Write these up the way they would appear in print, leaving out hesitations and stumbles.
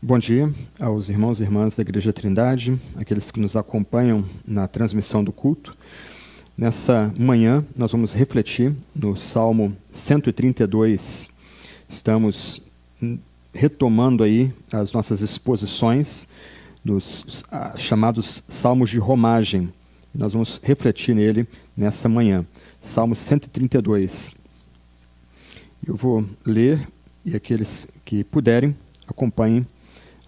Bom dia aos irmãos e irmãs da Igreja Trindade, aqueles que nos acompanham na transmissão do culto. Nessa manhã, nós vamos refletir no Salmo 132. Estamos retomando aí as nossas exposições dos chamados Salmos de Romagem. Nós vamos refletir nele nessa manhã. Salmo 132. Eu vou ler e aqueles que puderem, acompanhem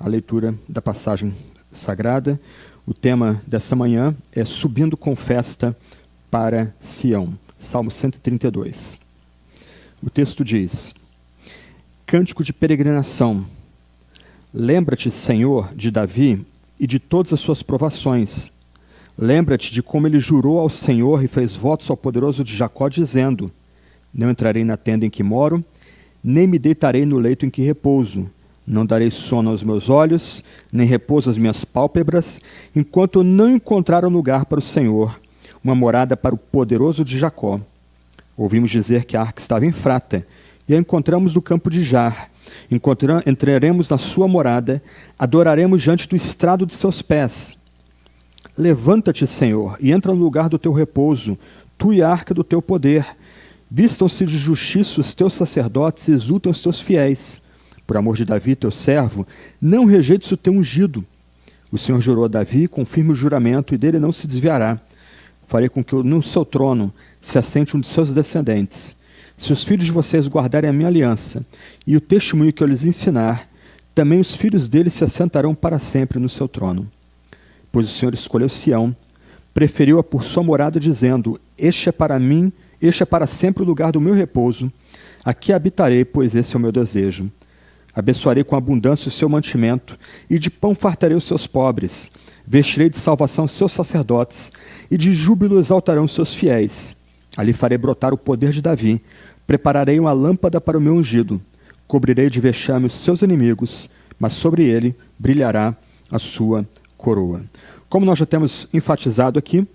a leitura da passagem sagrada. O tema dessa manhã é Subindo com Festa para Sião. Salmo 132. O texto diz: Cântico de peregrinação. Lembra-te, Senhor, de Davi e de todas as suas provações. Lembra-te de como ele jurou ao Senhor e fez votos ao poderoso de Jacó, dizendo: Não entrarei na tenda em que moro, nem me deitarei no leito em que repouso. Não darei sono aos meus olhos, nem repouso às minhas pálpebras, enquanto eu não encontrar um lugar para o Senhor, uma morada para o poderoso de Jacó. Ouvimos dizer que a arca estava em Frata, e a encontramos no campo de Jar. Entraremos na sua morada, adoraremos diante do estrado de seus pés. Levanta-te, Senhor, e entra no lugar do teu repouso, tu e a arca do teu poder. Vistam-se de justiça os teus sacerdotes e exultem os teus fiéis. Por amor de Davi, teu servo, não rejeites o teu ungido. O Senhor jurou a Davi, confirme o juramento, e dele não se desviará. Farei com que no seu trono se assente um de seus descendentes. Se os filhos de vocês guardarem a minha aliança e o testemunho que eu lhes ensinar, também os filhos deles se assentarão para sempre no seu trono. Pois o Senhor escolheu Sião, preferiu-a por sua morada, dizendo: Este é para mim, este é para sempre o lugar do meu repouso. Aqui habitarei, pois esse é o meu desejo. Abençoarei com abundância o seu mantimento, e de pão fartarei os seus pobres. Vestirei de salvação os seus sacerdotes, e de júbilo exaltarão os seus fiéis. Ali farei brotar o poder de Davi, prepararei uma lâmpada para o meu ungido. Cobrirei de vexame os seus inimigos, mas sobre ele brilhará a sua coroa. Como nós já temos enfatizado aqui,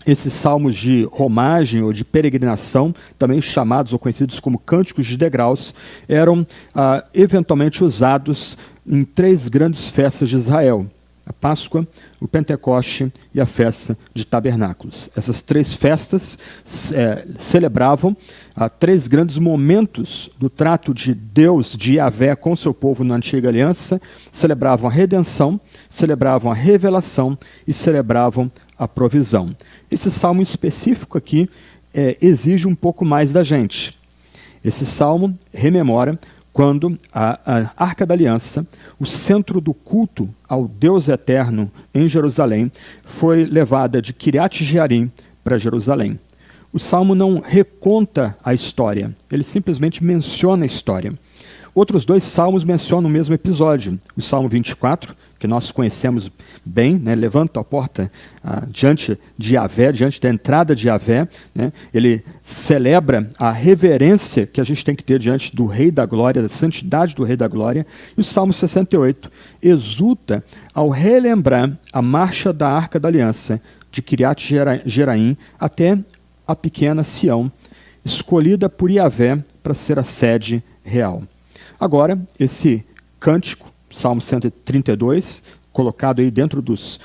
esses salmos de romagem ou de peregrinação, também chamados ou conhecidos como cânticos de degraus, eram eventualmente usados em 3 grandes festas de Israel: a Páscoa, o Pentecoste e a festa de tabernáculos. Essas 3 festas celebravam 3 grandes momentos do trato de Deus, de Yahvé, com seu povo na antiga aliança. Celebravam a redenção, celebravam a revelação e celebravam a provisão. Esse salmo específico aqui exige um pouco mais da gente. Esse salmo rememora quando a Arca da Aliança, o centro do culto ao Deus eterno em Jerusalém, foi levada de Kiriat Jearim para Jerusalém. O salmo não reconta a história, ele simplesmente menciona a história. Outros 2 salmos mencionam o mesmo episódio. O Salmo 24, que nós conhecemos bem, né? Levanta a porta diante de Yahvé, diante da entrada de Yahvé, né? Ele celebra a reverência que a gente tem que ter diante do Rei da Glória, da santidade do Rei da Glória. E o Salmo 68 exulta ao relembrar a marcha da Arca da Aliança de Kiriat Jearim até a pequena Sião, escolhida por Yahvé para ser a sede real. Agora, esse cântico, Salmo 132, colocado aí dentro dos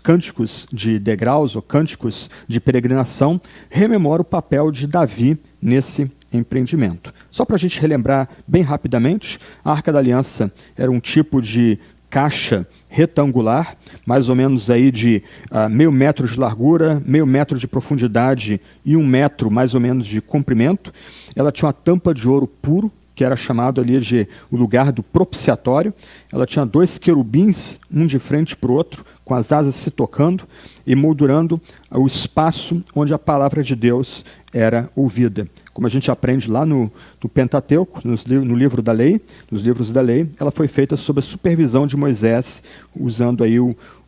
cânticos de degraus ou cânticos de peregrinação, rememora o papel de Davi nesse empreendimento. Só para a gente relembrar bem rapidamente, a Arca da Aliança era um tipo de caixa retangular, mais ou menos aí de meio metro de largura, meio metro de profundidade e 1 metro mais ou menos de comprimento. Ela tinha uma tampa de ouro puro, que era chamado ali de o lugar do propiciatório. Ela tinha 2 querubins, um de frente para o outro, com as asas se tocando e moldurando o espaço onde a palavra de Deus era ouvida. Como a gente aprende lá no Pentateuco, no livro da lei, nos livros da lei, ela foi feita sob a supervisão de Moisés, usando aí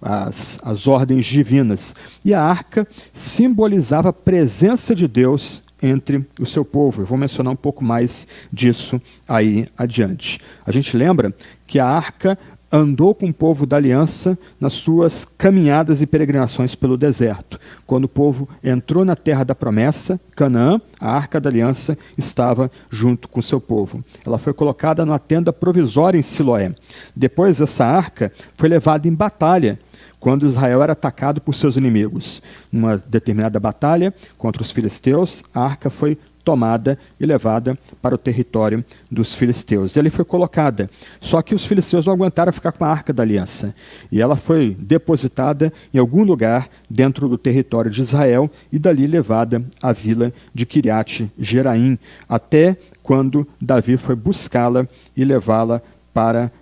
as ordens divinas. E a arca simbolizava a presença de Deus entre o seu povo. Eu vou mencionar um pouco mais disso aí adiante. A gente lembra que a arca andou com o povo da aliança nas suas caminhadas e peregrinações pelo deserto. Quando o povo entrou na terra da promessa, Canaã, a arca da aliança estava junto com o seu povo. Ela foi colocada numa tenda provisória em Siloé. Depois, essa arca foi levada em batalha, quando Israel era atacado por seus inimigos. Numa determinada batalha contra os filisteus, a arca foi tomada e levada para o território dos filisteus. E ali foi colocada. Só que os filisteus não aguentaram ficar com a arca da aliança. E ela foi depositada em algum lugar dentro do território de Israel e dali levada à vila de Quiriate Jeraim, até quando Davi foi buscá-la e levá-la para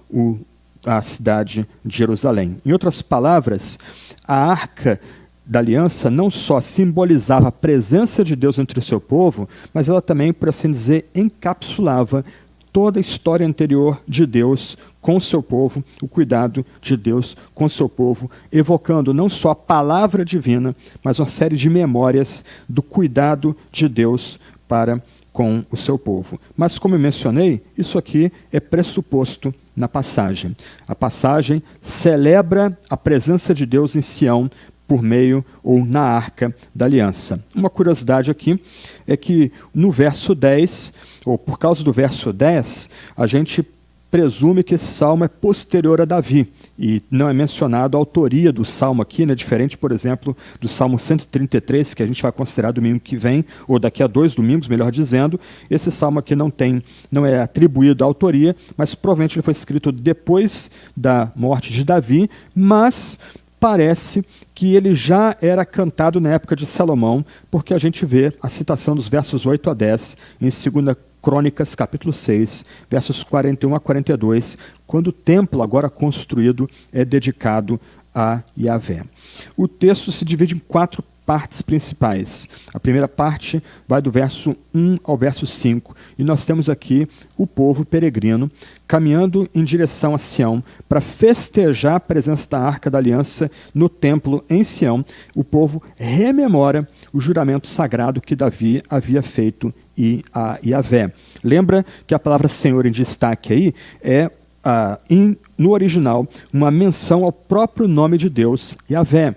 a cidade de Jerusalém. Em outras palavras, a arca da aliança não só simbolizava a presença de Deus entre o seu povo, mas ela também, por assim dizer, encapsulava toda a história anterior de Deus com o seu povo, o cuidado de Deus com o seu povo, evocando não só a palavra divina, mas uma série de memórias do cuidado de Deus para com o seu povo. Mas, como eu mencionei, isso aqui é pressuposto na passagem. A passagem celebra a presença de Deus em Sião por meio ou na arca da aliança. Uma curiosidade aqui é que no verso 10, ou por causa do verso 10, a gente presume que esse salmo é posterior a Davi, e não é mencionado a autoria do salmo aqui, né? Diferente, por exemplo, do Salmo 133, que a gente vai considerar domingo que vem, ou daqui a 2 domingos, melhor dizendo. Esse salmo aqui não é atribuído à autoria, mas provavelmente ele foi escrito depois da morte de Davi, mas parece que ele já era cantado na época de Salomão, porque a gente vê a citação dos versos 8 a 10 em 2 Crônicas, capítulo 6, versos 41 a 42, quando o templo agora construído é dedicado a Yahvé. O texto se divide em 4 partes principais. A primeira parte vai do verso 1 ao verso 5, e nós temos aqui o povo peregrino caminhando em direção a Sião para festejar a presença da Arca da Aliança no templo em Sião. O povo rememora o juramento sagrado que Davi havia feito a Yahvé. Lembra que a palavra Senhor em destaque aí é, no original, uma menção ao próprio nome de Deus, Yahvé.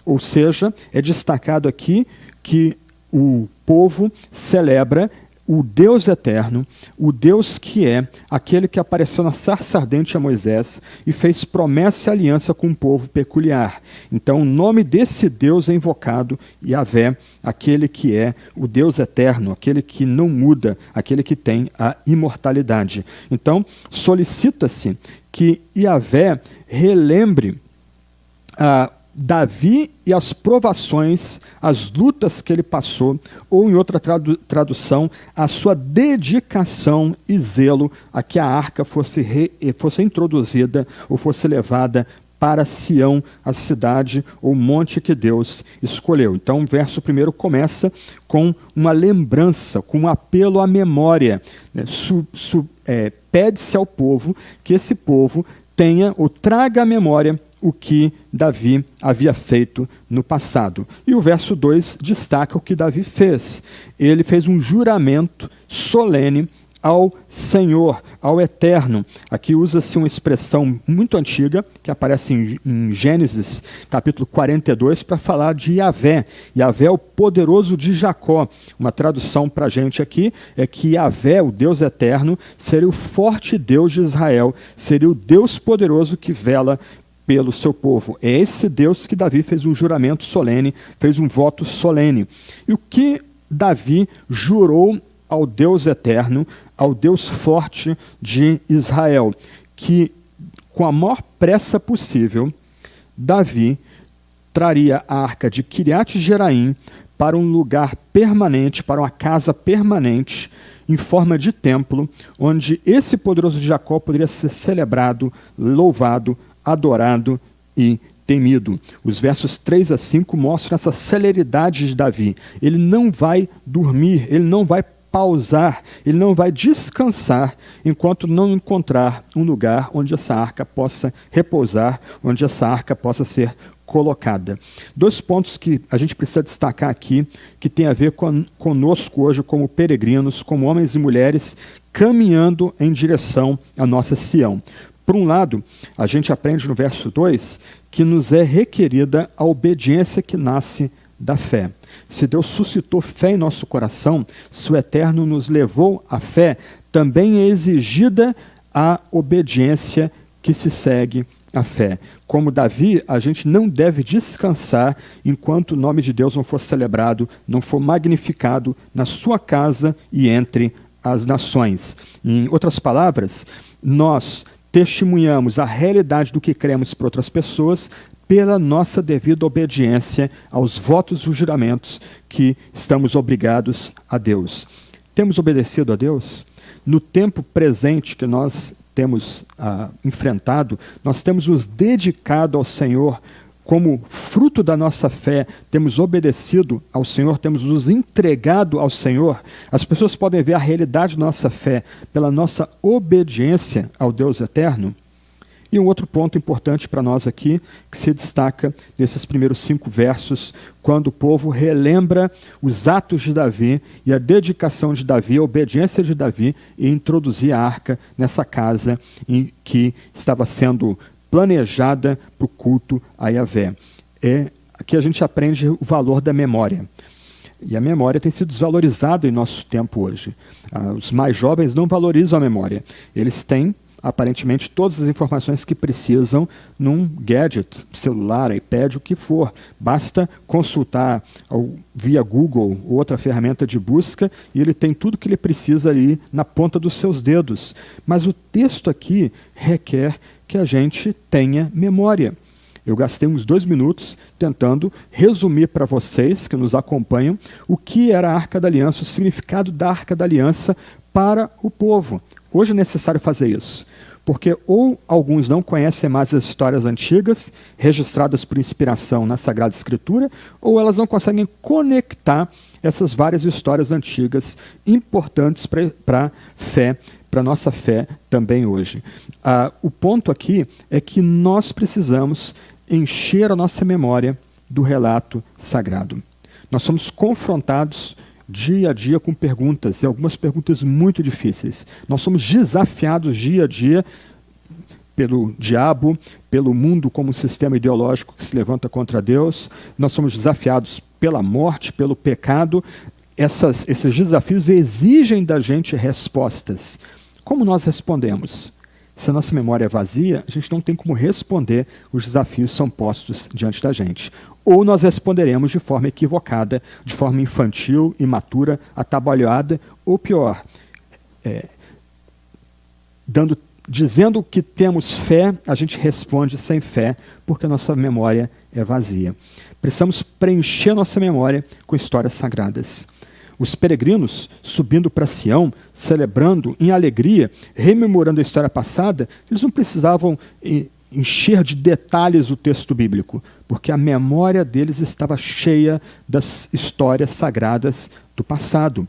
Ou seja, é destacado aqui que o povo celebra o Deus eterno, o Deus que é aquele que apareceu na sarça ardente a Moisés e fez promessa e aliança com um povo peculiar. Então, o nome desse Deus é invocado, Yahvé, aquele que é o Deus eterno, aquele que não muda, aquele que tem a imortalidade. Então, solicita-se que Yahvé relembre Davi e as provações, as lutas que ele passou, ou em outra tradução, a sua dedicação e zelo a que a arca fosse introduzida ou fosse levada para Sião, a cidade ou monte que Deus escolheu. Então, o verso 1 começa com uma lembrança, com um apelo à memória. Pede-se ao povo que esse povo tenha ou traga à memória o que Davi havia feito no passado. E o verso 2 destaca o que Davi fez. Ele fez um juramento solene ao Senhor, ao Eterno. Aqui usa-se uma expressão muito antiga, que aparece em Gênesis, capítulo 42, para falar de Yahvé. Yahvé é o poderoso de Jacó. Uma tradução para a gente aqui é que Yahvé, o Deus Eterno, seria o forte Deus de Israel, seria o Deus poderoso que vela pelo seu povo. É esse Deus que Davi fez um juramento solene, fez um voto solene. E o que Davi jurou ao Deus eterno, ao Deus forte de Israel? Que com a maior pressa possível, Davi traria a arca de Quiriate Jeraim para um lugar permanente, para uma casa permanente, em forma de templo, onde esse poderoso de Jacó poderia ser celebrado, louvado, adorado e temido. Os versos 3 a 5 mostram essa celeridade de Davi. Ele não vai dormir, ele não vai pausar, ele não vai descansar enquanto não encontrar um lugar onde essa arca possa repousar, onde essa arca possa ser colocada. 2 pontos que a gente precisa destacar aqui, que tem a ver conosco hoje como peregrinos, como homens e mulheres, caminhando em direção à nossa Sião. Por um lado, a gente aprende no verso 2 que nos é requerida a obediência que nasce da fé. Se Deus suscitou fé em nosso coração, se o Eterno nos levou à fé, também é exigida a obediência que se segue à fé. Como Davi, a gente não deve descansar enquanto o nome de Deus não for celebrado, não for magnificado na sua casa e entre as nações. Em outras palavras, nós testemunhamos a realidade do que cremos para outras pessoas pela nossa devida obediência aos votos e juramentos que estamos obrigados a Deus. Temos obedecido a Deus? No tempo presente que nós temos enfrentado, nós temos nos dedicado ao Senhor como fruto da nossa fé, temos obedecido ao Senhor, temos nos entregado ao Senhor. As pessoas podem ver a realidade da nossa fé pela nossa obediência ao Deus eterno. E um outro ponto importante para nós aqui, que se destaca nesses primeiros 5 versos, quando o povo relembra os atos de Davi e a dedicação de Davi, a obediência de Davi em introduzir a arca nessa casa em que estava sendo planejada para o culto a Yahvé. Aqui a gente aprende o valor da memória. E a memória tem sido desvalorizada em nosso tempo hoje. Os mais jovens não valorizam a memória. Eles têm aparentemente todas as informações que precisam num gadget, celular, iPad, o que for. Basta consultar via Google ou outra ferramenta de busca e ele tem tudo que ele precisa ali na ponta dos seus dedos. Mas o texto aqui requer que a gente tenha memória. Eu gastei uns 2 minutos tentando resumir para vocês que nos acompanham o que era a Arca da Aliança, o significado da Arca da Aliança para o povo. Hoje é necessário fazer isso, porque ou alguns não conhecem mais as histórias antigas, registradas por inspiração na Sagrada Escritura, ou elas não conseguem conectar essas várias histórias antigas importantes para a fé, para a nossa fé também hoje. O ponto aqui é que nós precisamos encher a nossa memória do relato sagrado. Nós somos confrontados dia a dia com perguntas, e algumas perguntas muito difíceis. Nós somos desafiados dia a dia pelo diabo, pelo mundo como sistema ideológico que se levanta contra Deus. Nós somos desafiados pela morte, pelo pecado. Esses desafios exigem da gente respostas. Como nós respondemos? Se a nossa memória é vazia, a gente não tem como responder os desafios que são postos diante da gente. Ou nós responderemos de forma equivocada, de forma infantil, imatura, atabalhoada, ou pior, dizendo que temos fé, a gente responde sem fé, porque a nossa memória é vazia. Precisamos preencher nossa memória com histórias sagradas. Os peregrinos, subindo para Sião, celebrando em alegria, rememorando a história passada, eles não precisavam encher de detalhes o texto bíblico, porque a memória deles estava cheia das histórias sagradas do passado.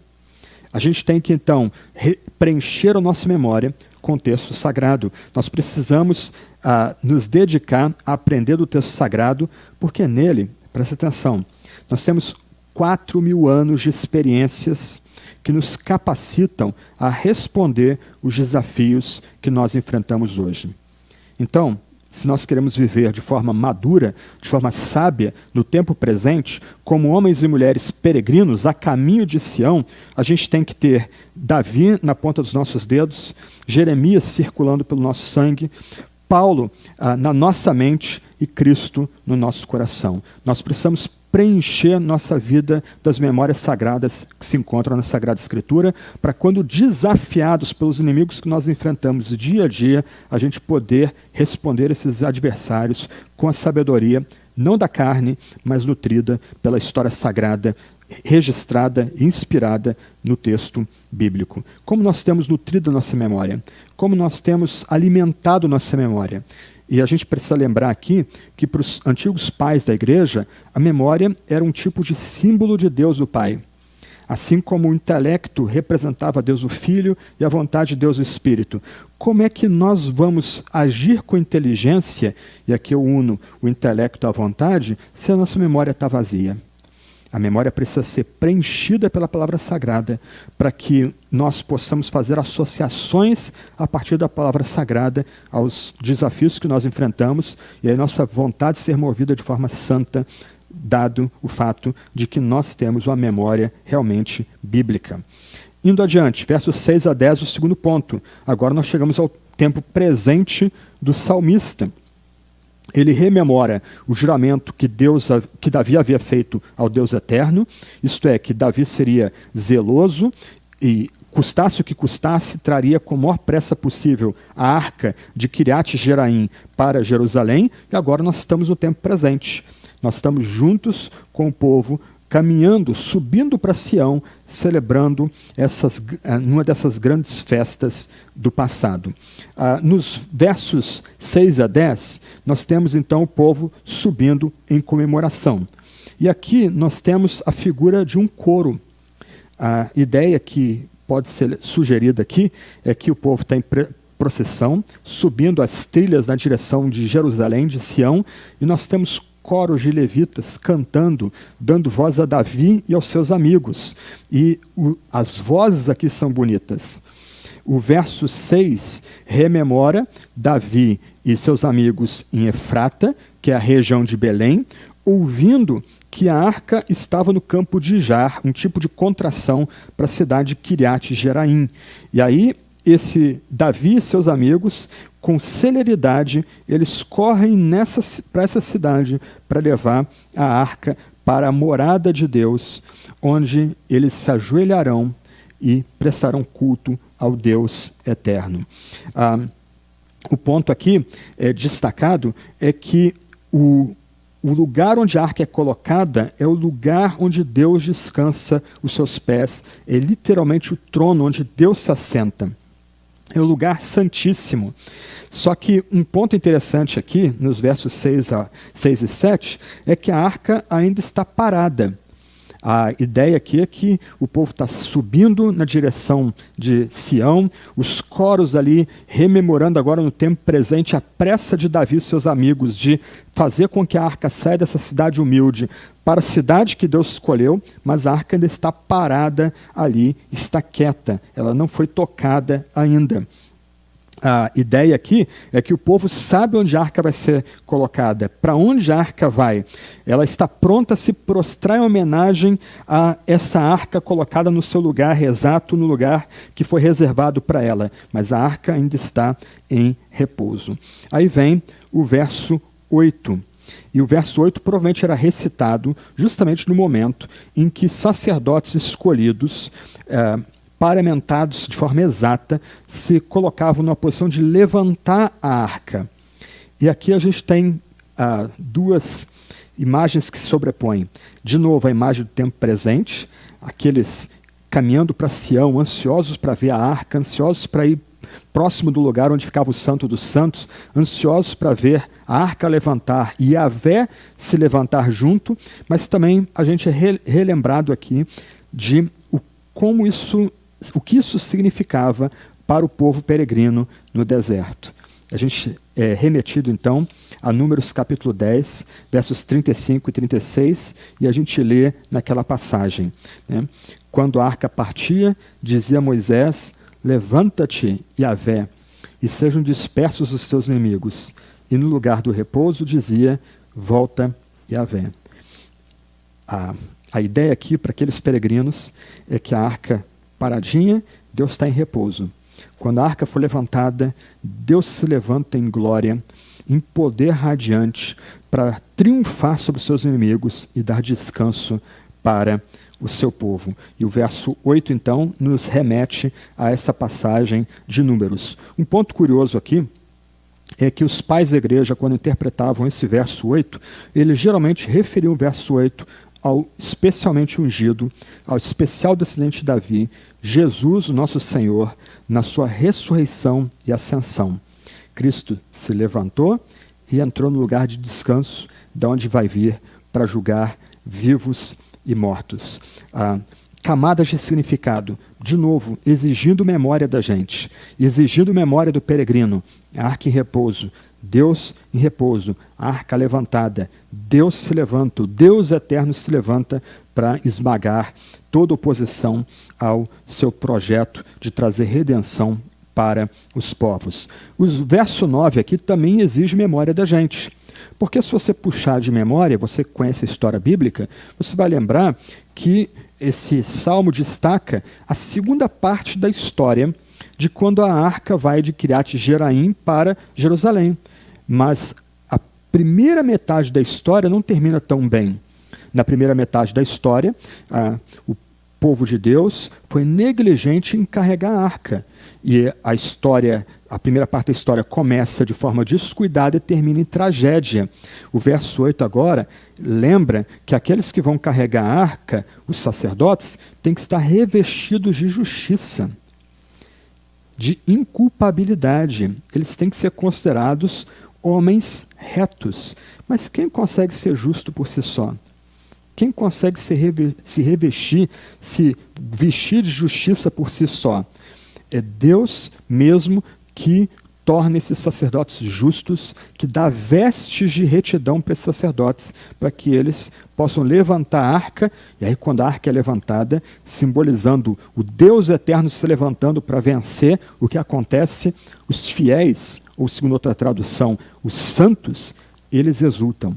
A gente tem que, então, preencher a nossa memória com o texto sagrado. Nós precisamos nos dedicar a aprender do texto sagrado, porque nele, presta atenção, nós temos 4.000 anos de experiências que nos capacitam a responder os desafios que nós enfrentamos hoje. Então, se nós queremos viver de forma madura, de forma sábia, no tempo presente, como homens e mulheres peregrinos a caminho de Sião, a gente tem que ter Davi na ponta dos nossos dedos, Jeremias circulando pelo nosso sangue, Paulo na nossa mente e Cristo no nosso coração. Nós precisamos preencher nossa vida das memórias sagradas que se encontram na Sagrada Escritura, para quando desafiados pelos inimigos que nós enfrentamos dia a dia, a gente poder responder esses adversários com a sabedoria, não da carne, mas nutrida pela história sagrada, registrada e inspirada no texto bíblico. Como nós temos nutrido nossa memória? Como nós temos alimentado nossa memória? E a gente precisa lembrar aqui que para os antigos pais da igreja, a memória era um tipo de símbolo de Deus o Pai. Assim como o intelecto representava Deus o Filho e a vontade de Deus o Espírito. Como é que nós vamos agir com inteligência, e aqui eu uno o intelecto à vontade, se a nossa memória está vazia? A memória precisa ser preenchida pela palavra sagrada para que nós possamos fazer associações a partir da palavra sagrada aos desafios que nós enfrentamos e a nossa vontade de ser movida de forma santa, dado o fato de que nós temos uma memória realmente bíblica. Indo adiante, versos 6 a 10, o segundo ponto. Agora nós chegamos ao tempo presente do salmista. Ele rememora o juramento que Davi havia feito ao Deus eterno, isto é, que Davi seria zeloso e, custasse o que custasse, traria com a maior pressa possível a arca de Kiriat Jeraim para Jerusalém, e agora nós estamos no tempo presente. Nós estamos juntos com o povo, caminhando, subindo para Sião, celebrando uma dessas grandes festas do passado. Nos versos 6 a 10, nós temos então o povo subindo em comemoração. E aqui nós temos a figura de um coro. A ideia que pode ser sugerida aqui é que o povo está em procissão, subindo as trilhas na direção de Jerusalém, de Sião, e nós temos coros de levitas cantando, dando voz a Davi e aos seus amigos. E as vozes aqui são bonitas. O verso 6 rememora Davi e seus amigos em Efrata, que é a região de Belém, ouvindo que a arca estava no campo de Jar, um tipo de contração para a cidade de Kiriat Jeraim. E aí, Davi e seus amigos, com celeridade, eles correm para essa cidade para levar a arca para a morada de Deus, onde eles se ajoelharão e prestarão culto ao Deus eterno. O ponto aqui destacado é que o lugar onde a arca é colocada é o lugar onde Deus descansa os seus pés, é literalmente o trono onde Deus se assenta. É o lugar santíssimo. Só que um ponto interessante aqui, nos versos 6 e 7, é que a arca ainda está parada. A ideia aqui é que o povo está subindo na direção de Sião, os coros ali rememorando agora no tempo presente a pressa de Davi e seus amigos de fazer com que a arca saia dessa cidade humilde para a cidade que Deus escolheu, mas a arca ainda está parada ali, está quieta, ela não foi tocada ainda. A ideia aqui é que o povo sabe onde a arca vai ser colocada, para onde a arca vai. Ela está pronta a se prostrar em homenagem a essa arca colocada no seu lugar exato, no lugar que foi reservado para ela. Mas a arca ainda está em repouso. Aí vem o verso 8. E o verso 8 provavelmente era recitado justamente no momento em que sacerdotes escolhidos, paramentados de forma exata, se colocavam numa posição de levantar a arca. E aqui a gente tem duas imagens que se sobrepõem. De novo, a imagem do tempo presente, aqueles caminhando para Sião, ansiosos para ver a arca, ansiosos para ir próximo do lugar onde ficava o Santo dos Santos, ansiosos para ver a arca levantar e Yahvé se levantar junto, mas também a gente é relembrado aqui de o que isso significava para o povo peregrino no deserto. A gente é remetido, então, a Números capítulo 10, versos 35 e 36, e a gente lê naquela passagem, né? Quando a arca partia, dizia Moisés: levanta-te, Yahvé, e sejam dispersos os teus inimigos. E no lugar do repouso dizia: volta, Yahvé. A ideia aqui para aqueles peregrinos é que a arca paradinha, Deus está em repouso. Quando a arca for levantada, Deus se levanta em glória, em poder radiante, para triunfar sobre os seus inimigos e dar descanso para o seu povo. E o verso 8, então, nos remete a essa passagem de Números. Um ponto curioso aqui é que os pais da igreja, quando interpretavam esse verso 8, eles geralmente referiam o verso 8 ao especialmente ungido, ao especial descendente de Davi, Jesus, o nosso Senhor, na sua ressurreição e ascensão. Cristo se levantou e entrou no lugar de descanso, da onde vai vir para julgar vivos e mortos. Camadas de significado, de novo, exigindo memória da gente, exigindo memória do peregrino, a arca em repouso, Deus em repouso, a arca levantada, Deus se levanta, o Deus eterno se levanta para esmagar toda oposição ao seu projeto de trazer redenção para os povos. O verso 9 aqui também exige memória da gente. Porque se você puxar de memória, você conhece a história bíblica, você vai lembrar que esse salmo destaca a segunda parte da história de quando a arca vai de Kiriat Jearim para Jerusalém. Mas a primeira metade da história não termina tão bem. Na primeira metade da história, o povo de Deus foi negligente em carregar a arca. E a primeira parte da história começa de forma descuidada e termina em tragédia. O verso 8 agora lembra que aqueles que vão carregar a arca, os sacerdotes, têm que estar revestidos de justiça, de inculpabilidade. Eles têm que ser considerados homens retos. Mas quem consegue ser justo por si só? Quem consegue se revestir, se vestir de justiça por si só? É Deus mesmo que torna esses sacerdotes justos, que dá vestes de retidão para esses sacerdotes, para que eles possam levantar a arca, e aí quando a arca é levantada, simbolizando o Deus eterno se levantando para vencer, o que acontece? Os fiéis, ou segundo outra tradução, os santos, eles exultam,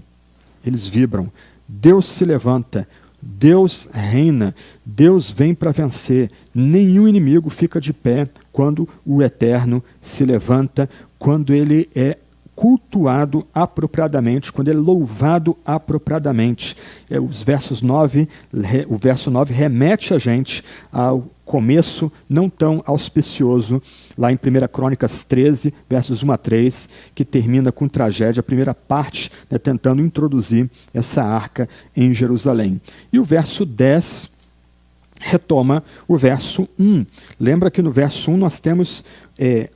eles vibram. Deus se levanta, Deus reina, Deus vem para vencer. Nenhum inimigo fica de pé quando o Eterno se levanta, quando ele é cultuado apropriadamente, quando ele é louvado apropriadamente. O verso 9 remete a gente ao começo não tão auspicioso, lá em 1 Crônicas 13, versos 1 a 3, que termina com tragédia, a primeira parte, tentando introduzir essa arca em Jerusalém. E o verso 10 retoma o verso 1. Lembra que no verso 1 nós temos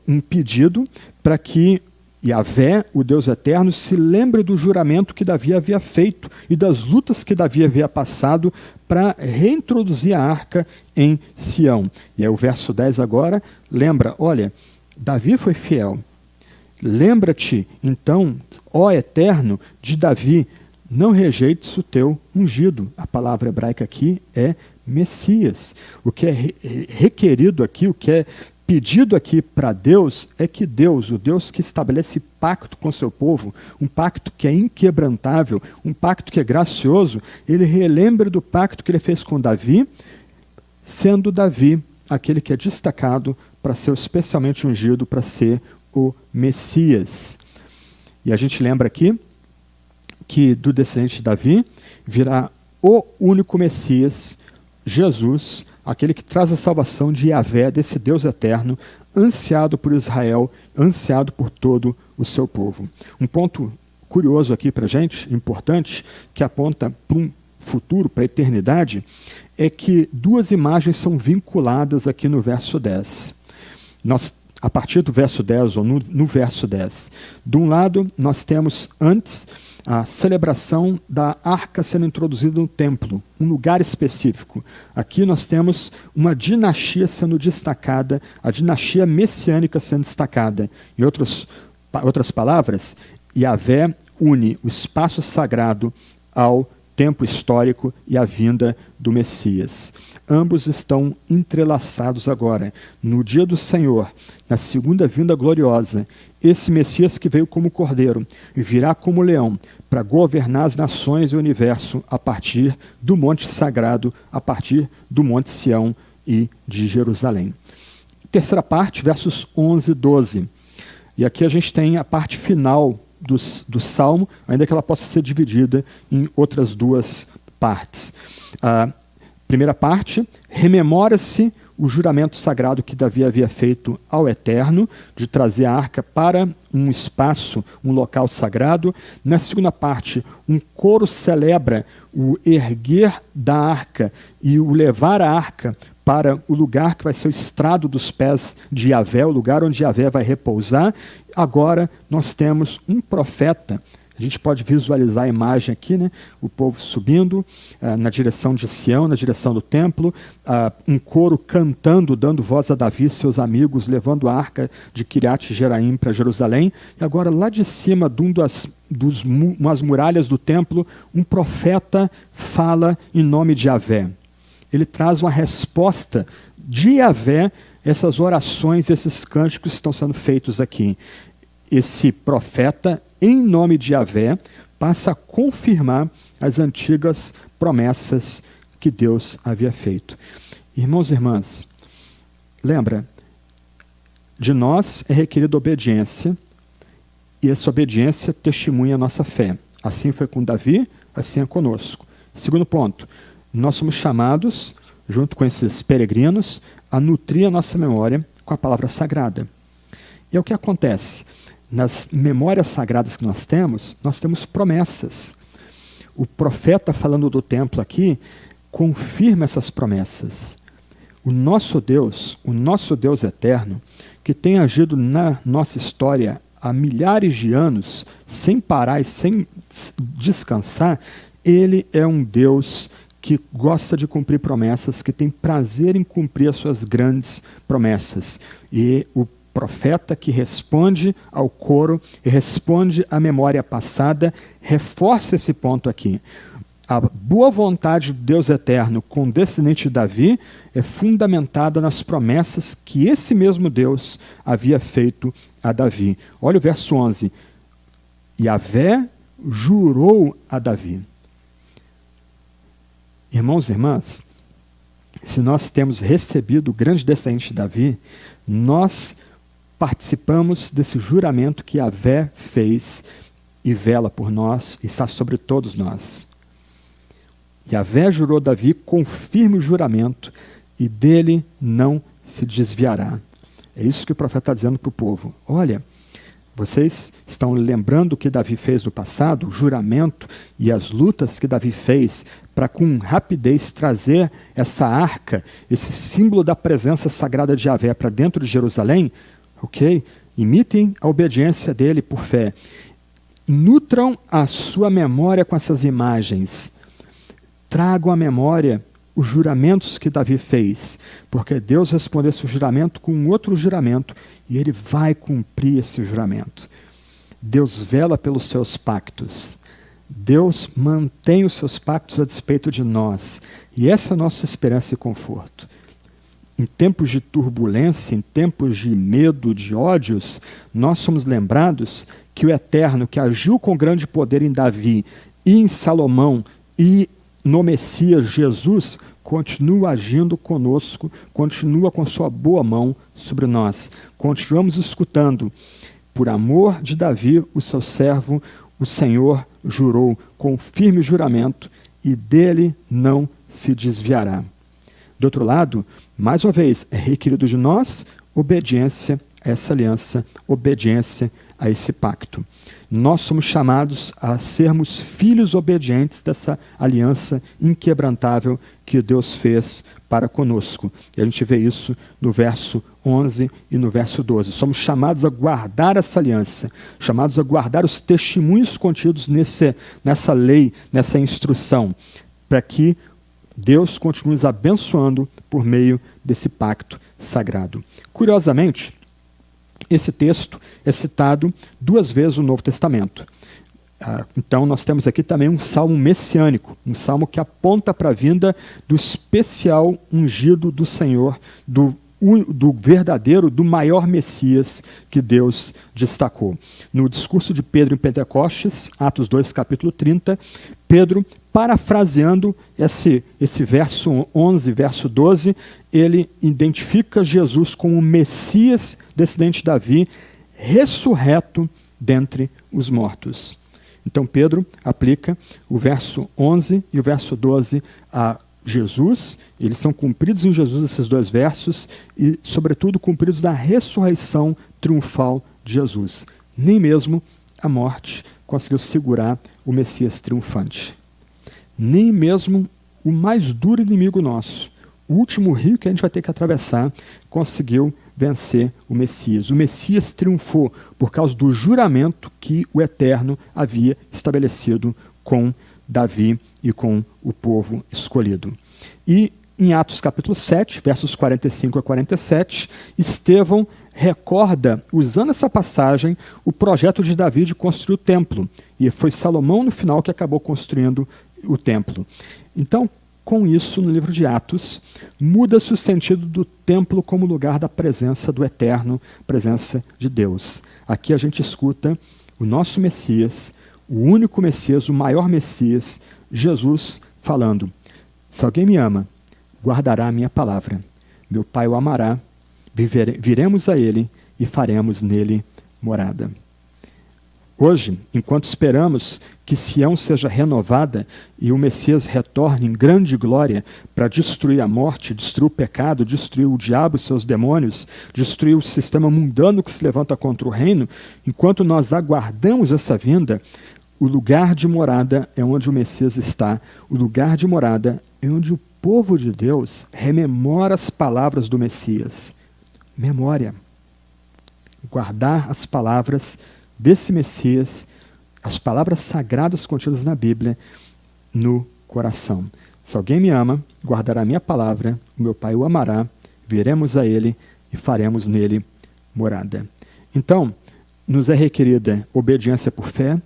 um pedido para que Yahvé, o Deus eterno, se lembre do juramento que Davi havia feito e das lutas que Davi havia passado para reintroduzir a arca em Sião. E aí o verso 10 agora lembra, olha, Davi foi fiel. Lembra-te, então, ó Eterno, de Davi, não rejeites o teu ungido. A palavra hebraica aqui é Messias. O que é requerido aqui, o que é pedido aqui para Deus é que Deus, o Deus que estabelece pacto com seu povo, um pacto que é inquebrantável, um pacto que é gracioso, ele relembre do pacto que ele fez com Davi, sendo Davi aquele que é destacado para ser especialmente ungido, para ser o Messias. E a gente lembra aqui que do descendente de Davi virá o único Messias, Jesus, aquele que traz a salvação de Yahvé, desse Deus eterno, ansiado por Israel, ansiado por todo o seu povo. Um ponto curioso aqui para a gente, importante, que aponta para um futuro, para a eternidade, é que duas imagens são vinculadas aqui no verso 10. A partir do verso 10, ou no verso 10, de um lado nós temos antes a celebração da arca sendo introduzida no templo, um lugar específico. Aqui nós temos uma dinastia sendo destacada, a dinastia messiânica sendo destacada. Em outras palavras, Yahvé une o espaço sagrado ao tempo histórico e a vinda do Messias. Ambos estão entrelaçados agora. No dia do Senhor, na segunda vinda gloriosa, esse Messias que veio como cordeiro virá como leão para governar as nações e o universo a partir do monte sagrado, a partir do monte Sião e de Jerusalém. Terceira parte, versos 11 e 12. E aqui a gente tem a parte final do Salmo, ainda que ela possa ser dividida em outras duas partes. A primeira parte, rememora-se o juramento sagrado que Davi havia feito ao Eterno, de trazer a arca para um espaço, um local sagrado. Na segunda parte, um coro celebra o erguer da arca e o levar a arca para o lugar que vai ser o estrado dos pés de Yahvé, o lugar onde Yahvé vai repousar. Agora nós temos um profeta A gente pode visualizar a imagem aqui, né? O povo subindo na direção de Sião, na direção do templo, um coro cantando, dando voz a Davi e seus amigos, levando a arca de Kiriat Jeraim para Jerusalém. E agora, lá de cima de umas muralhas do templo, um profeta fala em nome de Yahvé. Ele traz uma resposta de Yahvé, essas orações, esses cânticos que estão sendo feitos aqui. Esse profeta, em nome de Yahvé, passa a confirmar as antigas promessas que Deus havia feito. Irmãos e irmãs, lembra, de nós é requerida obediência, e essa obediência testemunha a nossa fé. Assim foi com Davi, assim é conosco. Segundo ponto, nós somos chamados, junto com esses peregrinos, a nutrir a nossa memória com a palavra sagrada. E é o que acontece. Nas memórias sagradas que nós temos promessas. O profeta falando do templo aqui, confirma essas promessas. O nosso Deus eterno, que tem agido na nossa história há milhares de anos, sem parar e sem descansar, ele é um Deus que gosta de cumprir promessas, que tem prazer em cumprir as suas grandes promessas. E o profeta que responde ao coro e responde à memória passada, reforça esse ponto aqui. A boa vontade do Deus eterno com o descendente de Davi é fundamentada nas promessas que esse mesmo Deus havia feito a Davi. Olha o verso 11. Yahvé jurou a Davi. Irmãos e irmãs, se nós temos recebido o grande descendente de Davi, nós participamos desse juramento que Yahvé fez e vela por nós e está sobre todos nós. Yahvé jurou a Davi, confirme o juramento e dele não se desviará. É isso que o profeta está dizendo para o povo. Olha, vocês estão lembrando o que Davi fez no passado, o juramento e as lutas que Davi fez para com rapidez trazer essa arca, esse símbolo da presença sagrada de Yahvé para dentro de Jerusalém? Ok? Imitem a obediência dele por fé. Nutram a sua memória com essas imagens. Tragam à memória os juramentos que Davi fez, porque Deus respondeu esse juramento com um outro juramento e ele vai cumprir esse juramento. Deus vela pelos seus pactos. Deus mantém os seus pactos a despeito de nós. E essa é a nossa esperança e conforto. Em tempos de turbulência, em tempos de medo, de ódios, nós somos lembrados que o Eterno, que agiu com grande poder em Davi e em Salomão e no Messias Jesus, continua agindo conosco, continua com sua boa mão sobre nós. Continuamos escutando. Por amor de Davi, o seu servo, o Senhor jurou com firme juramento e dele não se desviará. Do outro lado, mais uma vez, é requerido de nós obediência a essa aliança, obediência a esse pacto. Nós somos chamados a sermos filhos obedientes dessa aliança inquebrantável que Deus fez para conosco. E a gente vê isso no verso 11 e no verso 12. Somos chamados a guardar essa aliança, chamados a guardar os testemunhos contidos nessa lei, nessa instrução, para que Deus continue nos abençoando por meio desse pacto sagrado. Curiosamente, esse texto é citado 2 vezes no Novo Testamento. Então, nós temos aqui também um salmo messiânico, um salmo que aponta para a vinda do especial ungido do Senhor, do verdadeiro, do maior Messias que Deus destacou. No discurso de Pedro em Pentecostes, Atos 2, capítulo 30, Pedro, parafraseando esse verso 11, verso 12, ele identifica Jesus como o Messias, descendente de Davi, ressurreto dentre os mortos. Então Pedro aplica o verso 11 e o verso 12 a Jesus, eles são cumpridos em Jesus, esses 2 versos, e sobretudo cumpridos na ressurreição triunfal de Jesus. Nem mesmo a morte conseguiu segurar o Messias triunfante. Nem mesmo o mais duro inimigo nosso, o último rio que a gente vai ter que atravessar, conseguiu vencer o Messias. O Messias triunfou por causa do juramento que o Eterno havia estabelecido com Davi e com o povo escolhido. E em Atos capítulo 7, versos 45 a 47, Estevão recorda, usando essa passagem, o projeto de Davi de construir o templo. E foi Salomão, no final, que acabou construindo o templo. Então, com isso, no livro de Atos, muda-se o sentido do templo como lugar da presença do Eterno, presença de Deus. Aqui a gente escuta o nosso Messias, o único Messias, o maior Messias, Jesus, falando: se alguém me ama, guardará a minha palavra. Meu Pai o amará, viremos a ele e faremos nele morada. Hoje, enquanto esperamos que Sião seja renovada e o Messias retorne em grande glória para destruir a morte, destruir o pecado, destruir o diabo e seus demônios, destruir o sistema mundano que se levanta contra o reino, enquanto nós aguardamos essa vinda, o lugar de morada é onde o Messias está. O lugar de morada é onde o povo de Deus rememora as palavras do Messias. Memória. Guardar as palavras desse Messias, as palavras sagradas contidas na Bíblia, no coração. Se alguém me ama, guardará a minha palavra, o meu Pai o amará, viremos a ele e faremos nele morada. Então, nos é requerida obediência por fé,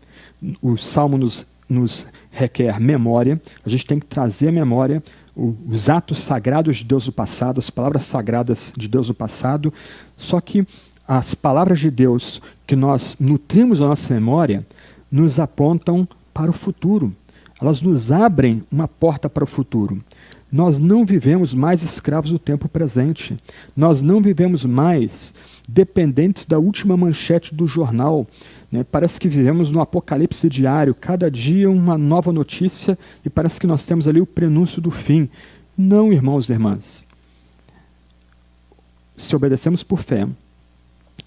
o Salmo nos requer memória, a gente tem que trazer à memória os atos sagrados de Deus do passado, as palavras sagradas de Deus do passado, só que as palavras de Deus que nós nutrimos a nossa memória nos apontam para o futuro. Elas nos abrem uma porta para o futuro. Nós não vivemos mais escravos do tempo presente. Nós não vivemos mais dependentes da última manchete do jornal. Parece que vivemos no apocalipse diário, cada dia uma nova notícia e parece que nós temos ali o prenúncio do fim. Não, irmãos e irmãs. Se obedecemos por fé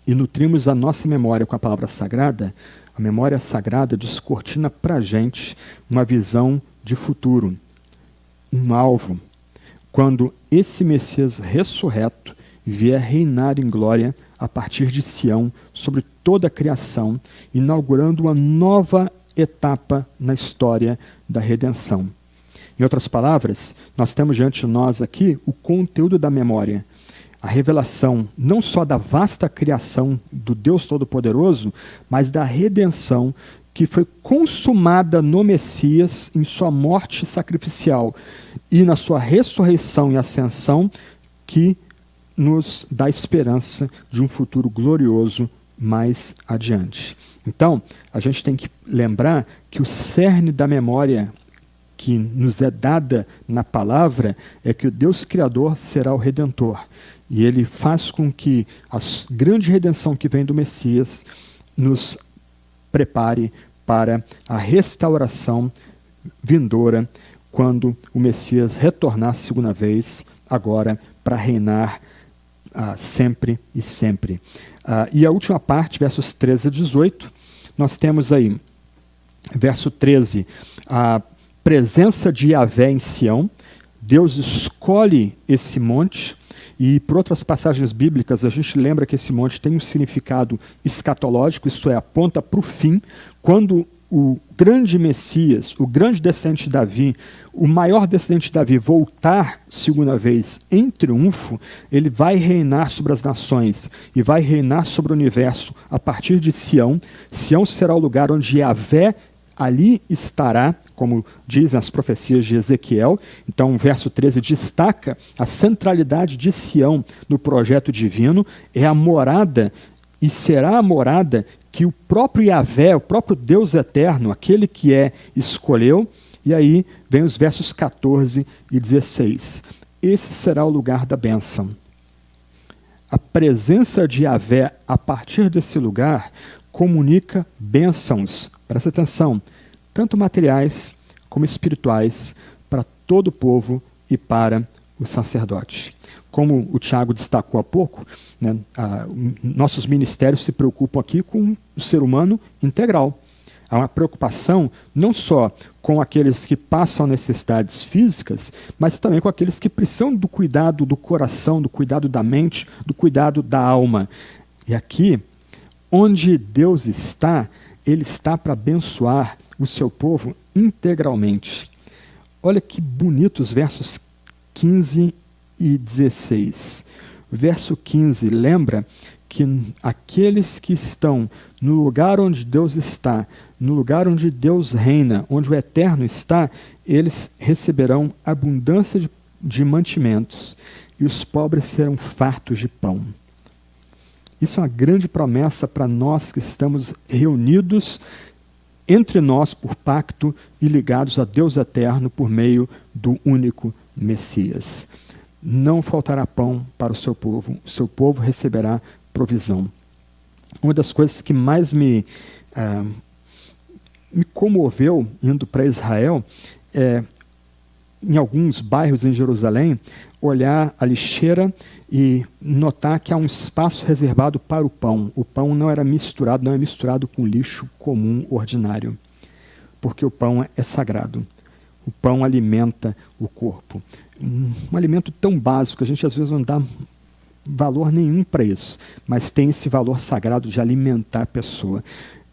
e nutrimos a nossa memória com a palavra sagrada, a memória sagrada descortina para a gente uma visão de futuro, um alvo, quando esse Messias ressurreto vier reinar em glória a partir de Sião sobre toda a criação, inaugurando uma nova etapa na história da redenção. Em outras palavras, nós temos diante de nós aqui o conteúdo da memória, a revelação não só da vasta criação do Deus Todo-Poderoso, mas da redenção que foi consumada no Messias em sua morte sacrificial e na sua ressurreição e ascensão, que nos dá esperança de um futuro glorioso mais adiante. Então, a gente tem que lembrar que o cerne da memória que nos é dada na palavra é que o Deus Criador será o Redentor. E ele faz com que a grande redenção que vem do Messias nos prepare para a restauração vindoura, quando o Messias retornar a segunda vez, agora para reinar sempre e sempre. E a última parte, versos 13 a 18, nós temos aí, verso 13, a presença de Yahvé em Sião. Deus escolhe esse monte, e por outras passagens bíblicas a gente lembra que esse monte tem um significado escatológico, isso é, aponta para o fim, quando o grande Messias, o grande descendente de Davi, o maior descendente de Davi voltar segunda vez em triunfo, ele vai reinar sobre as nações e vai reinar sobre o universo a partir de Sião. Sião será o lugar onde Yahvé ali estará, como dizem as profecias de Ezequiel. Então o verso 13 destaca a centralidade de Sião no projeto divino, é a morada e será a morada que o próprio Yahvé, o próprio Deus eterno, aquele que escolheu. E aí vem os versos 14 e 16. Esse será o lugar da bênção. A presença de Yahvé a partir desse lugar comunica bênçãos, presta atenção, tanto materiais como espirituais, para todo o povo e para o sacerdote. Como o Tiago destacou há pouco, nossos ministérios se preocupam aqui com o ser humano integral. Há uma preocupação não só com aqueles que passam necessidades físicas, mas também com aqueles que precisam do cuidado do coração, do cuidado da mente, do cuidado da alma. E aqui, onde Deus está, Ele está para abençoar o seu povo integralmente. Olha que bonitos versos 15 e 16. Verso 15 lembra que aqueles que estão no lugar onde Deus está, no lugar onde Deus reina, onde o Eterno está, eles receberão abundância de mantimentos, e os pobres serão fartos de pão. Isso é uma grande promessa para nós que estamos reunidos entre nós por pacto e ligados a Deus Eterno por meio do único Messias. Não faltará pão para o seu povo receberá provisão. Uma das coisas que mais me comoveu indo para Israel é, em alguns bairros em Jerusalém, olhar a lixeira e notar que há um espaço reservado para o pão. O pão não é misturado com lixo comum, ordinário, porque o pão é sagrado. O pão alimenta o corpo. Um alimento tão básico que a gente às vezes não dá valor nenhum para isso, mas tem esse valor sagrado de alimentar a pessoa.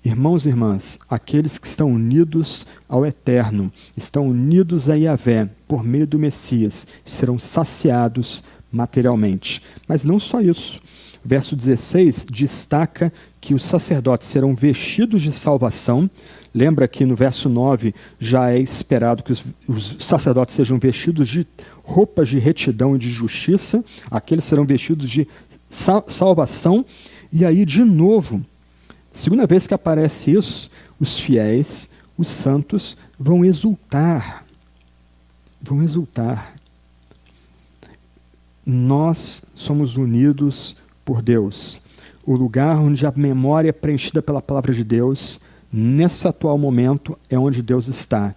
Irmãos e irmãs, aqueles que estão unidos ao Eterno, estão unidos a Yahvé por meio do Messias, serão saciados materialmente. Mas não só isso. Verso 16 destaca que os sacerdotes serão vestidos de salvação. Lembra que no verso 9 já é esperado que os sacerdotes sejam vestidos de roupas de retidão e de justiça. Aqueles serão vestidos de salvação. E aí, de novo, segunda vez que aparece isso, os fiéis, os santos, vão exultar. Vão exultar. Nós somos unidos por Deus. O lugar onde a memória é preenchida pela palavra de Deus, nesse atual momento, é onde Deus está.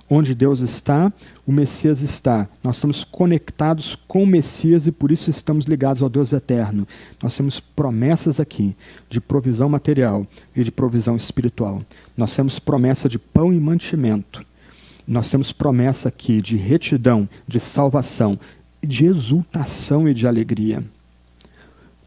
Onde Deus está, o Messias está. Nós estamos conectados com o Messias e por isso estamos ligados ao Deus eterno. Nós temos promessas aqui de provisão material e de provisão espiritual. Nós temos promessa de pão e mantimento. Nós temos promessa aqui de retidão, de salvação, de exultação e de alegria.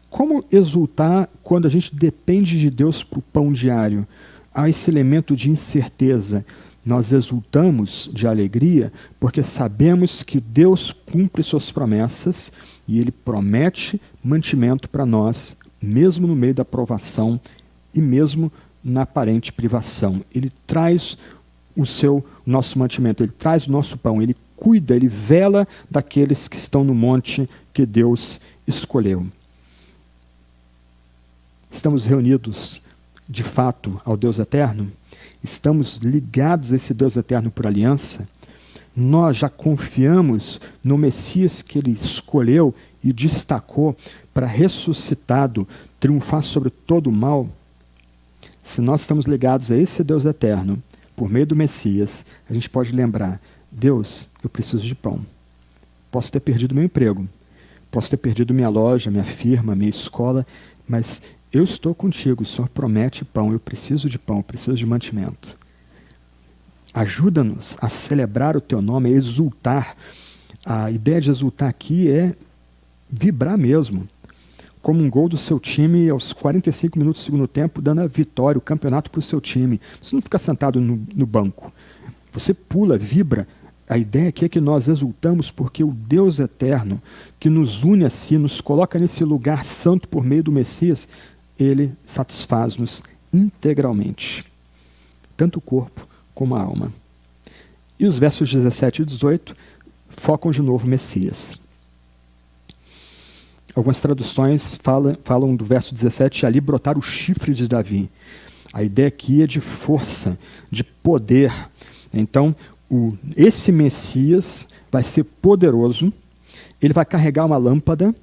Como exultar quando a gente depende de Deus para o pão diário? Há esse elemento de incerteza. Nós exultamos de alegria porque sabemos que Deus cumpre suas promessas e Ele promete mantimento para nós, mesmo no meio da provação e mesmo na aparente privação. Ele traz o nosso mantimento, Ele traz o nosso pão, Ele cuida, Ele vela daqueles que estão no monte que Deus escolheu. Estamos reunidos, de fato, ao Deus eterno? Estamos ligados a esse Deus eterno por aliança? Nós já confiamos no Messias que Ele escolheu e destacou para, ressuscitado, triunfar sobre todo o mal? Se nós estamos ligados a esse Deus eterno, por meio do Messias, a gente pode lembrar: Deus, eu preciso de pão. Posso ter perdido meu emprego, posso ter perdido minha loja, minha firma, minha escola, mas eu estou contigo, o Senhor promete pão, eu preciso de pão, eu preciso de mantimento. Ajuda-nos a celebrar o teu nome, a exultar. A ideia de exultar aqui é vibrar mesmo. Como um gol do seu time aos 45 minutos do segundo tempo, dando a vitória, o campeonato para o seu time. Você não fica sentado no banco. Você pula, vibra. A ideia aqui é que nós exultamos porque o Deus eterno, que nos une a si, nos coloca nesse lugar santo por meio do Messias, Ele satisfaz-nos integralmente, tanto o corpo como a alma. E os versos 17 e 18 focam de novo o Messias. Algumas traduções falam do verso 17, ali brotar o chifre de Davi. A ideia aqui é de força, de poder. Então, esse Messias vai ser poderoso, ele vai carregar uma lâmpada.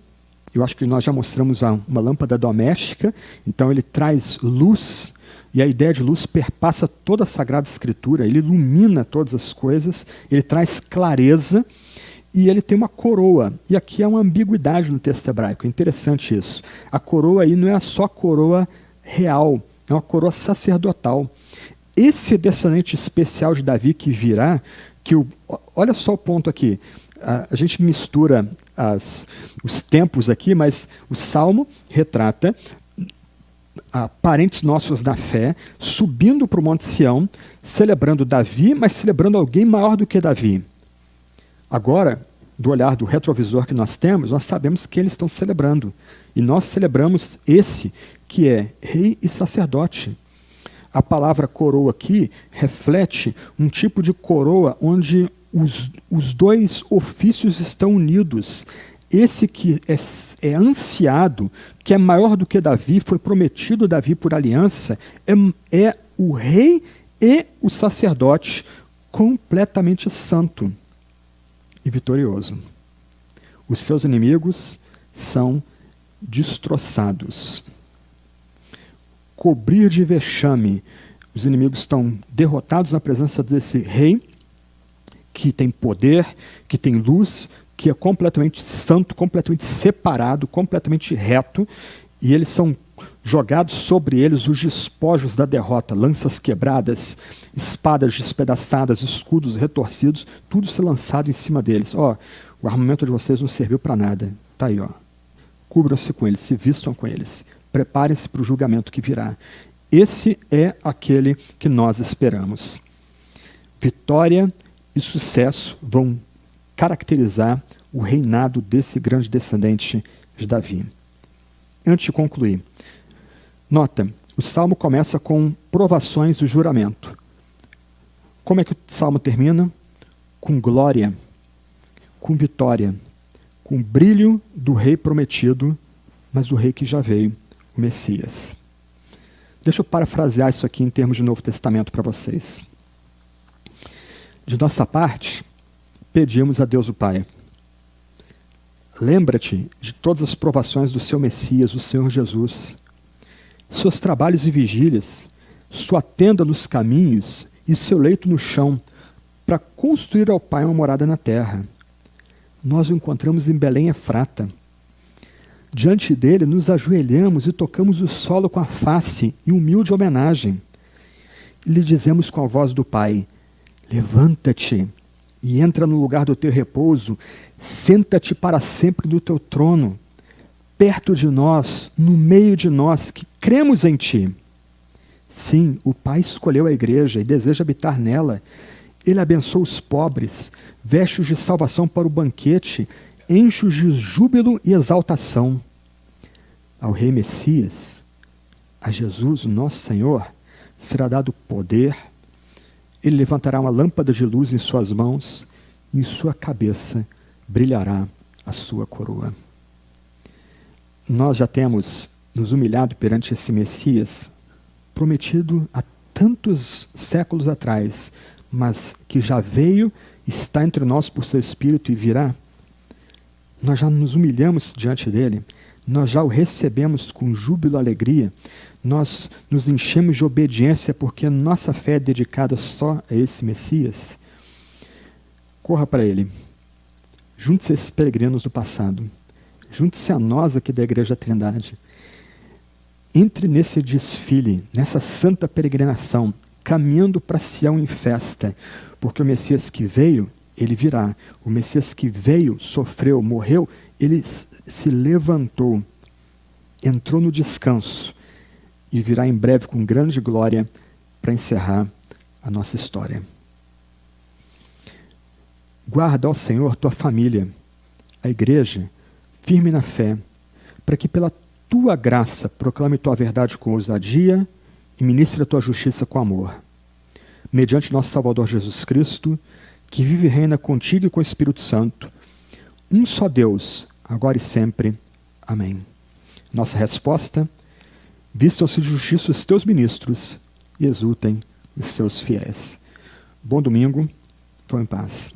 Eu acho que nós já mostramos uma lâmpada doméstica, então ele traz luz, e a ideia de luz perpassa toda a Sagrada Escritura, ele ilumina todas as coisas, ele traz clareza, e ele tem uma coroa. E aqui há uma ambiguidade no texto hebraico, é interessante isso. A coroa aí não é só a coroa real, é uma coroa sacerdotal. esse descendente especial de Davi que virá, olha só o ponto aqui, a gente mistura os tempos aqui, mas o Salmo retrata parentes nossos da fé subindo para o Monte Sião, celebrando Davi, mas celebrando alguém maior do que Davi. Agora, do olhar do retrovisor que nós temos, nós sabemos que eles estão celebrando. E nós celebramos esse que é rei e sacerdote. A palavra coroa aqui reflete um tipo de coroa onde os dois ofícios estão unidos. Esse que é ansiado, que é maior do que Davi, foi prometido a Davi por aliança, é o rei e o sacerdote completamente santo e vitorioso. Os seus inimigos são destroçados. Cobrir de vexame. Os inimigos estão derrotados na presença desse rei, que tem poder, que tem luz, que é completamente santo, completamente separado, completamente reto, e eles são jogados sobre eles os despojos da derrota, lanças quebradas, espadas despedaçadas, escudos retorcidos, tudo ser lançado em cima deles. O armamento de vocês não serviu para nada. Está aí, Cubram-se com eles, se vistam com eles. Preparem-se para o julgamento que virá. Esse é aquele que nós esperamos. Vitória e sucesso vão caracterizar o reinado desse grande descendente de Davi. Antes de concluir, nota, o Salmo começa com provações e juramento. Como é que o Salmo termina? Com glória, com vitória, com brilho do rei prometido, mas do rei que já veio, o Messias. Deixa eu parafrasear isso aqui em termos de Novo Testamento para vocês. De nossa parte, pedimos a Deus o Pai: lembra-te de todas as provações do seu Messias, o Senhor Jesus, seus trabalhos e vigílias, sua tenda nos caminhos e seu leito no chão, para construir ao Pai uma morada na terra. Nós o encontramos em Belém Efrata. Diante dele nos ajoelhamos e tocamos o solo com a face em humilde homenagem. E lhe dizemos com a voz do Pai: levanta-te e entra no lugar do teu repouso, senta-te para sempre no teu trono, perto de nós, no meio de nós, que cremos em ti. Sim, o Pai escolheu a igreja e deseja habitar nela. Ele abençoa os pobres, veste-os de salvação para o banquete, enche-os de júbilo e exaltação. Ao Rei Messias, a Jesus, o nosso Senhor, será dado poder. Ele levantará uma lâmpada de luz em suas mãos, e em sua cabeça brilhará a sua coroa. Nós já temos nos humilhado perante esse Messias, prometido há tantos séculos atrás, mas que já veio, está entre nós por seu Espírito e virá. Nós já nos humilhamos diante dele, nós já o recebemos com júbilo e alegria, nós nos enchemos de obediência porque nossa fé é dedicada só a esse Messias. Corra para ele. Junte-se a esses peregrinos do passado. Junte-se a nós aqui da Igreja da Trindade. Entre nesse desfile, nessa santa peregrinação, caminhando para Sião em festa, porque o Messias que veio, ele virá. O Messias que veio, sofreu, morreu, ele se levantou, entrou no descanso e virá em breve com grande glória para encerrar a nossa história. Guarda, ó Senhor, tua família, a igreja, firme na fé, para que pela tua graça proclame tua verdade com ousadia e ministre a tua justiça com amor. Mediante nosso Salvador Jesus Cristo, que vive e reina contigo e com o Espírito Santo, um só Deus, agora e sempre. Amém. Nossa resposta: vistam-se de justiça os teus ministros e exultem os seus fiéis. Bom domingo, vão em paz.